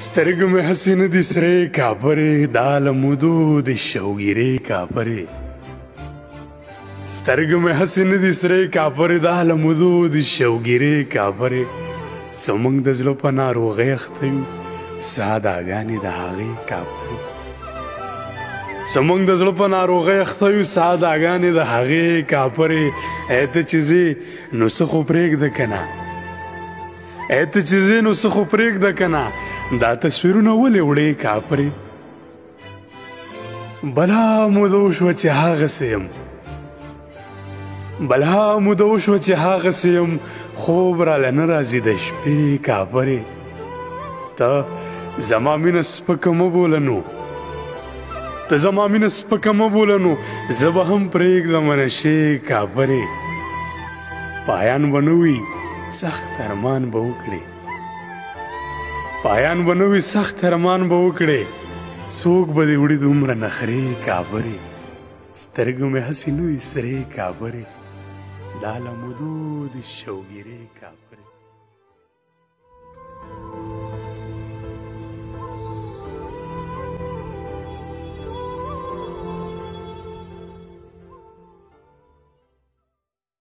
سترګو مې هسې نه دي سرې کاپرې دا له مودو د شوګیرې کاپرې سترګو مې هسې نه دي سرې کاپرې دا له مودو د شوګیرې کاپرې زموږ د زړه په ناروغۍ اخته یو سادهګانې د هغې کاپرې زموږ د زړه په ناروغۍ اخته یو سادهګانې د هغې کاپرې ای ته چې ځې نو څه خو پرېږده که نه ای ته چې ځې نو څه خو پرېږده که نه دا تصویرونه ولې وړې کاپرې بلا موده وشوه چې هغسې یم بلا موده وشوه چې هغسې یم خوب راله نه راځي د شپې کاپرې ته زما مینه سپکه مه بوله نو ته زما مینه سپکه مه بوله نو زه به هم پرېږدم نشې کاپرې پایان به نه وي سخت ارمان به وکړې پایان به نه وي سخت ارمان به وکړې څوک به دې وړي دومره نخرې کاپرې سترګو مې هسې نه دي سرې کاپرې دا له مودو د شوګیرې کاپرې